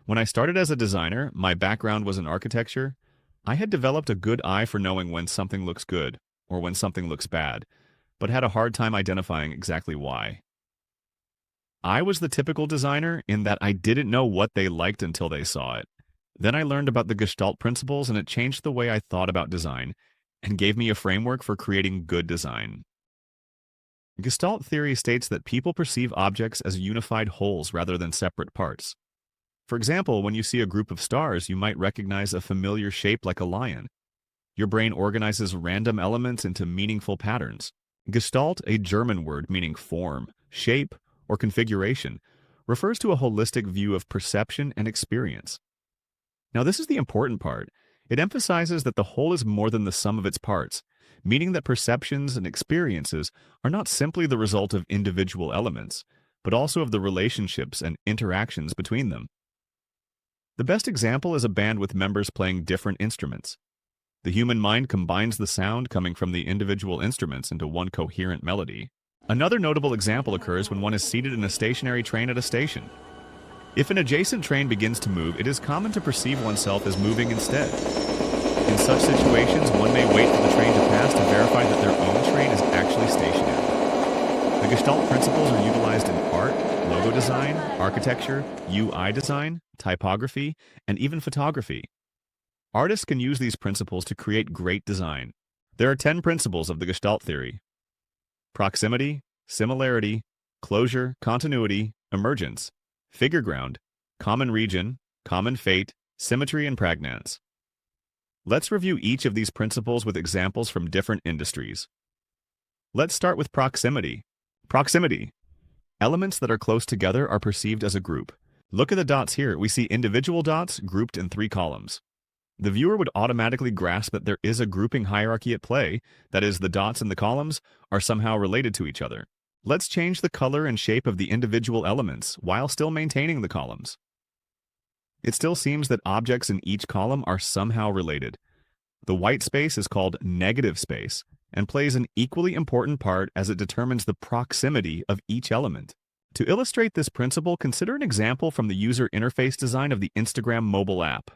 When I started as a designer, my background was in architecture. I had developed a good eye for knowing when something looks good or when something looks bad, but had a hard time identifying exactly why. I was the typical designer in that I didn't know what they liked until they saw it. Then I learned about the Gestalt principles and it changed the way I thought about design and gave me a framework for creating good design. Gestalt theory states that people perceive objects as unified wholes rather than separate parts. For example, when you see a group of stars, you might recognize a familiar shape like a lion. Your brain organizes random elements into meaningful patterns. Gestalt, a German word meaning form, shape, or configuration, refers to a holistic view of perception and experience. Now, this is the important part. It emphasizes that the whole is more than the sum of its parts, meaning that perceptions and experiences are not simply the result of individual elements, but also of the relationships and interactions between them. The best example is a band with members playing different instruments. The human mind combines the sound coming from the individual instruments into one coherent melody. Another notable example occurs when one is seated in a stationary train at a station. If an adjacent train begins to move, it is common to perceive oneself as moving instead. In such situations, one may wait for the train to pass to verify that their own train is actually stationary. The Gestalt principles are utilized in art, logo design, architecture, UI design, typography, and even photography. Artists can use these principles to create great design. There are 10 principles of the Gestalt theory: proximity, similarity, closure, continuity, emergence, figure ground, common region, common fate, symmetry, and pragnance. Let's review each of these principles with examples from different industries. Let's start with proximity. Proximity. Elements that are close together are perceived as a group. Look at the dots here. We see individual dots grouped in 3 columns. The viewer would automatically grasp that there is a grouping hierarchy at play, that is, the dots in the columns are somehow related to each other. Let's change the color and shape of the individual elements while still maintaining the columns. It still seems that objects in each column are somehow related. The white space is called negative space and plays an equally important part as it determines the proximity of each element. To illustrate this principle, consider an example from the user interface design of the Instagram mobile app.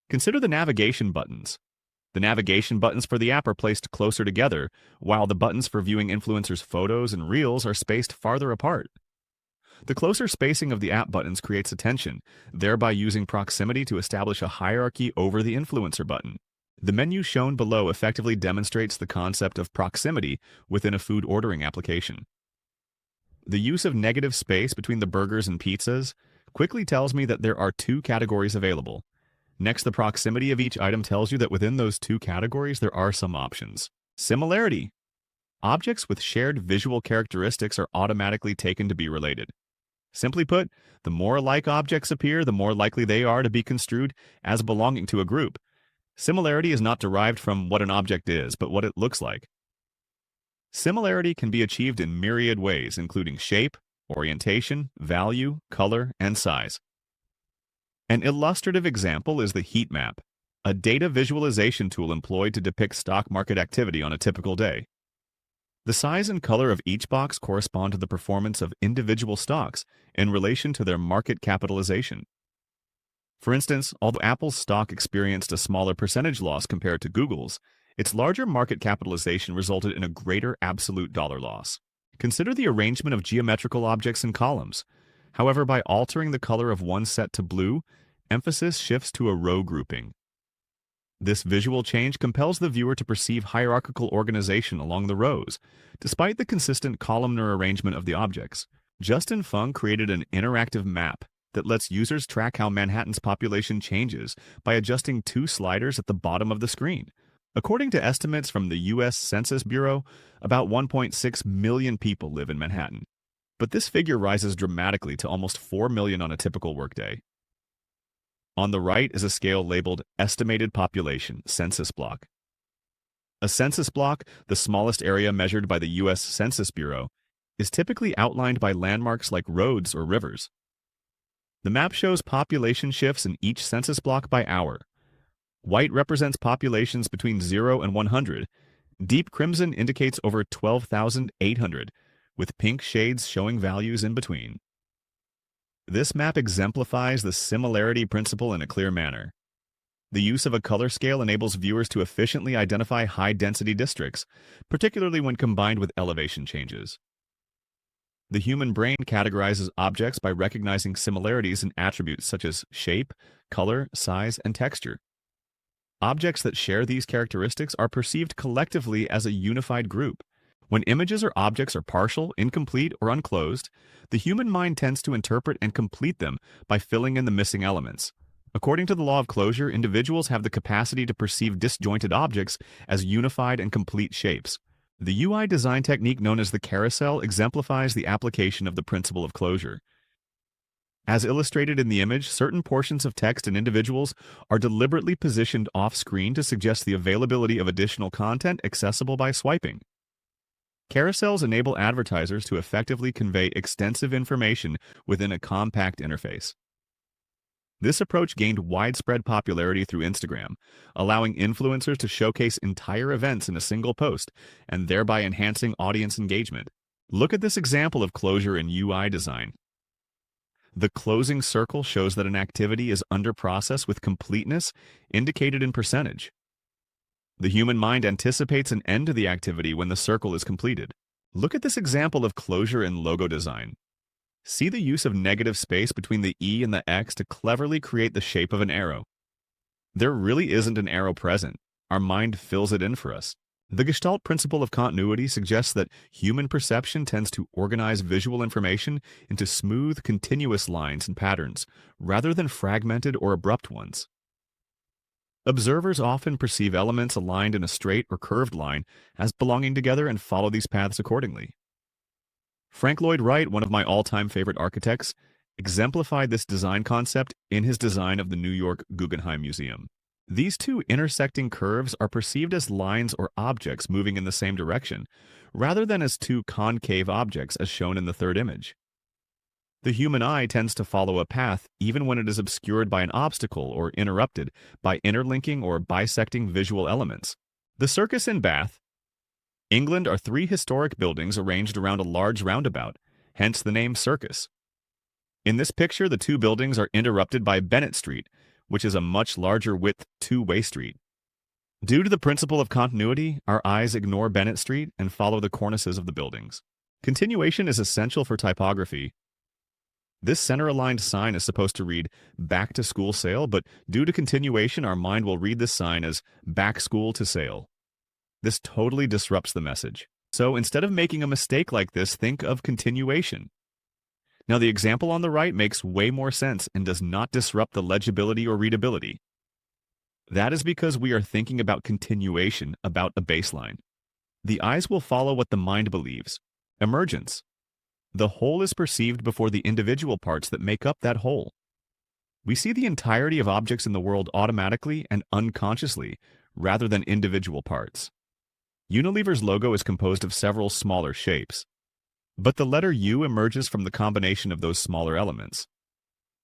Consider the navigation buttons. The navigation buttons for the app are placed closer together, while the buttons for viewing influencers' photos and reels are spaced farther apart. The closer spacing of the app buttons creates a tension, thereby using proximity to establish a hierarchy over the influencer button. The menu shown below effectively demonstrates the concept of proximity within a food ordering application. The use of negative space between the burgers and pizzas quickly tells me that there are 2 categories available. Next, the proximity of each item tells you that within those 2 categories there are some options. Similarity. Objects with shared visual characteristics are automatically taken to be related. Simply put, the more alike objects appear, the more likely they are to be construed as belonging to a group. Similarity is not derived from what an object is, but what it looks like. Similarity can be achieved in myriad ways, including shape, orientation, value, color, and size. An illustrative example is the heat map, a data visualization tool employed to depict stock market activity on a typical day. The size and color of each box correspond to the performance of individual stocks in relation to their market capitalization. For instance, although Apple's stock experienced a smaller percentage loss compared to Google's, its larger market capitalization resulted in a greater absolute dollar loss. Consider the arrangement of geometrical objects in columns. However, by altering the color of one set to blue, emphasis shifts to a row grouping. This visual change compels the viewer to perceive hierarchical organization along the rows, despite the consistent columnar arrangement of the objects. Justin Fung created an interactive map that lets users track how Manhattan's population changes by adjusting 2 sliders at the bottom of the screen. According to estimates from the U.S. Census Bureau, about 1.6 million people live in Manhattan. But this figure rises dramatically to almost 4 million on a typical workday. On the right is a scale labeled Estimated Population, Census Block. A census block, the smallest area measured by the U.S. Census Bureau, is typically outlined by landmarks like roads or rivers. The map shows population shifts in each census block by hour. White represents populations between 0 and 100. Deep crimson indicates over 12,800, with pink shades showing values in between. This map exemplifies the similarity principle in a clear manner. The use of a color scale enables viewers to efficiently identify high-density districts, particularly when combined with elevation changes. The human brain categorizes objects by recognizing similarities in attributes such as shape, color, size, and texture. Objects that share these characteristics are perceived collectively as a unified group. When images or objects are partial, incomplete, or unclosed, the human mind tends to interpret and complete them by filling in the missing elements. According to the law of closure, individuals have the capacity to perceive disjointed objects as unified and complete shapes. The UI design technique known as the carousel exemplifies the application of the principle of closure. As illustrated in the image, certain portions of text and individuals are deliberately positioned off-screen to suggest the availability of additional content accessible by swiping. Carousels enable advertisers to effectively convey extensive information within a compact interface. This approach gained widespread popularity through Instagram, allowing influencers to showcase entire events in a single post and thereby enhancing audience engagement. Look at this example of closure in UI design. The closing circle shows that an activity is under process with completeness indicated in percentage. The human mind anticipates an end to the activity when the circle is completed. Look at this example of closure in logo design. See the use of negative space between the E and the X to cleverly create the shape of an arrow. There really isn't an arrow present. Our mind fills it in for us. The Gestalt principle of continuity suggests that human perception tends to organize visual information into smooth, continuous lines and patterns, rather than fragmented or abrupt ones. Observers often perceive elements aligned in a straight or curved line as belonging together and follow these paths accordingly. Frank Lloyd Wright, one of my all-time favorite architects, exemplified this design concept in his design of the New York Guggenheim Museum. These two intersecting curves are perceived as lines or objects moving in the same direction, rather than as two concave objects as shown in the third image. The human eye tends to follow a path even when it is obscured by an obstacle or interrupted by interlinking or bisecting visual elements. The Circus in Bath, England are three historic buildings arranged around a large roundabout, hence the name Circus. In this picture, the two buildings are interrupted by Bennett Street, which is a much larger width two-way street. Due to the principle of continuity, our eyes ignore Bennett Street and follow the cornices of the buildings. Continuation is essential for typography. This center-aligned sign is supposed to read "Back to School Sale," but due to continuation, our mind will read this sign as "Back School to Sale." This totally disrupts the message. So instead of making a mistake like this, think of continuation. Now the example on the right makes way more sense and does not disrupt the legibility or readability. That is because we are thinking about continuation, about a baseline. The eyes will follow what the mind believes. Emergence. The whole is perceived before the individual parts that make up that whole. We see the entirety of objects in the world automatically and unconsciously, rather than individual parts. Unilever's logo is composed of several smaller shapes, but the letter U emerges from the combination of those smaller elements.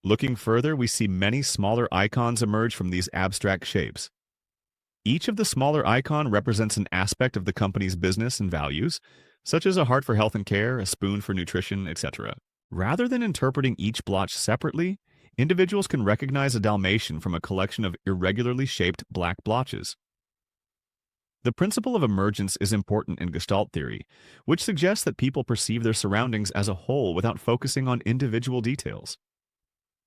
Looking further, we see many smaller icons emerge from these abstract shapes. Each of the smaller icons represents an aspect of the company's business and values, such as a heart for health and care, a spoon for nutrition, etc. Rather than interpreting each blotch separately, individuals can recognize a Dalmatian from a collection of irregularly shaped black blotches. The principle of emergence is important in Gestalt theory, which suggests that people perceive their surroundings as a whole without focusing on individual details.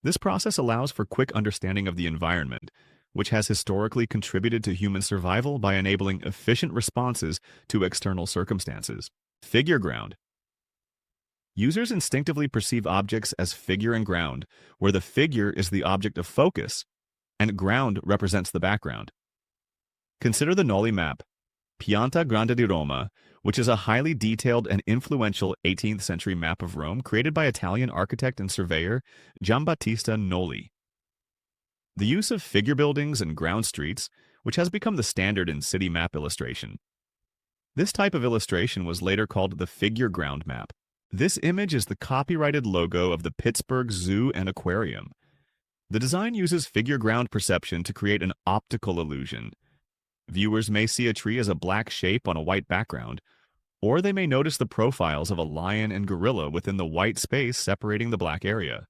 This process allows for quick understanding of the environment, which has historically contributed to human survival by enabling efficient responses to external circumstances. Figure ground. Users instinctively perceive objects as figure and ground, where the figure is the object of focus, and ground represents the background. Consider the Noli map, Pianta Grande di Roma, which is a highly detailed and influential 18th century map of Rome created by Italian architect and surveyor Giambattista Noli. The use of figure buildings and ground streets, which has become the standard in city map illustration. This type of illustration was later called the figure ground map. This image is the copyrighted logo of the Pittsburgh Zoo and Aquarium. The design uses figure ground perception to create an optical illusion. Viewers may see a tree as a black shape on a white background, or they may notice the profiles of a lion and gorilla within the white space separating the black area.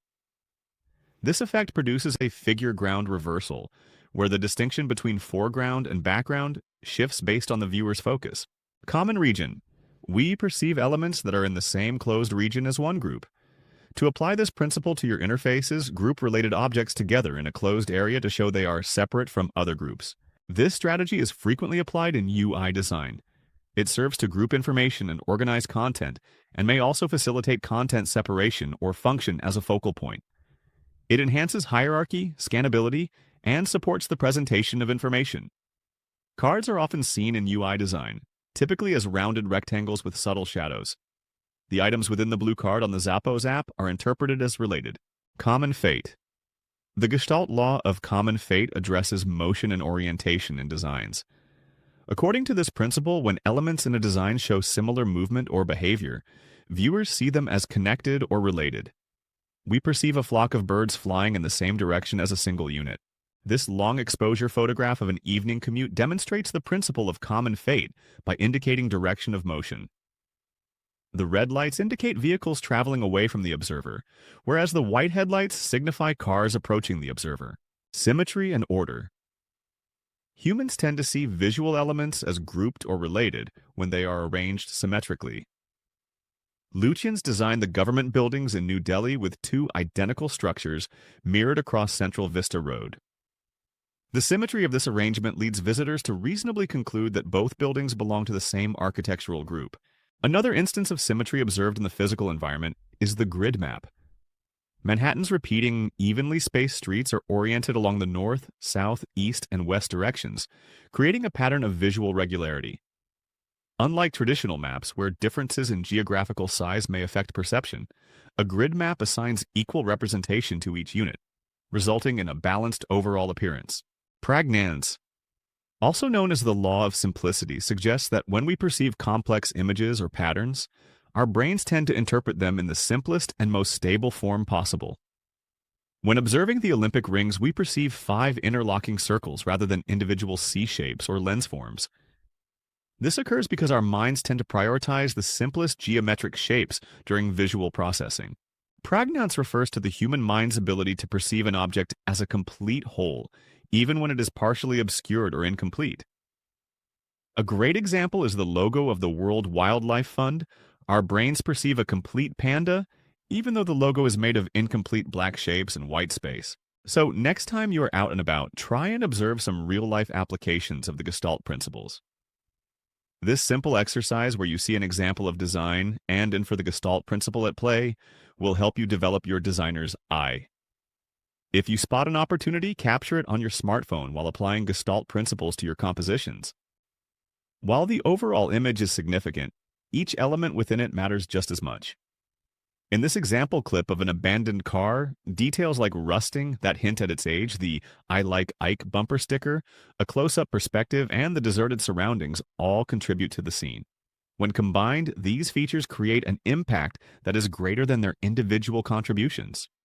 This effect produces a figure ground reversal, where the distinction between foreground and background shifts based on the viewer's focus. Common region. We perceive elements that are in the same closed region as one group. To apply this principle to your interfaces, group related objects together in a closed area to show they are separate from other groups. This strategy is frequently applied in UI design. It serves to group information and organize content, and may also facilitate content separation or function as a focal point. It enhances hierarchy, scannability, and supports the presentation of information. Cards are often seen in UI design, typically as rounded rectangles with subtle shadows. The items within the blue card on the Zappos app are interpreted as related. Common fate. The Gestalt law of common fate addresses motion and orientation in designs. According to this principle, when elements in a design show similar movement or behavior, viewers see them as connected or related. We perceive a flock of birds flying in the same direction as a single unit. This long exposure photograph of an evening commute demonstrates the principle of common fate by indicating direction of motion. The red lights indicate vehicles traveling away from the observer, whereas the white headlights signify cars approaching the observer. Symmetry and order. Humans tend to see visual elements as grouped or related when they are arranged symmetrically. Lutyens designed the government buildings in New Delhi with two identical structures mirrored across Central Vista Road. The symmetry of this arrangement leads visitors to reasonably conclude that both buildings belong to the same architectural group. Another instance of symmetry observed in the physical environment is the grid map. Manhattan's repeating, evenly spaced streets are oriented along the north, south, east, and west directions, creating a pattern of visual regularity. Unlike traditional maps, where differences in geographical size may affect perception, a grid map assigns equal representation to each unit, resulting in a balanced overall appearance. Pragnance, also known as the law of simplicity, suggests that when we perceive complex images or patterns, our brains tend to interpret them in the simplest and most stable form possible. When observing the Olympic rings, we perceive 5 interlocking circles rather than individual C-shapes or lens forms. This occurs because our minds tend to prioritize the simplest geometric shapes during visual processing. Pragnance refers to the human mind's ability to perceive an object as a complete whole, even when it is partially obscured or incomplete. A great example is the logo of the World Wildlife Fund. Our brains perceive a complete panda, even though the logo is made of incomplete black shapes and white space. So next time you are out and about, try and observe some real-life applications of the Gestalt principles. This simple exercise, where you see an example of design and for the Gestalt principle at play, will help you develop your designer's eye. If you spot an opportunity, capture it on your smartphone while applying Gestalt principles to your compositions. While the overall image is significant, each element within it matters just as much. In this example clip of an abandoned car, details like rusting that hint at its age, the "I like Ike" bumper sticker, a close-up perspective, and the deserted surroundings all contribute to the scene. When combined, these features create an impact that is greater than their individual contributions.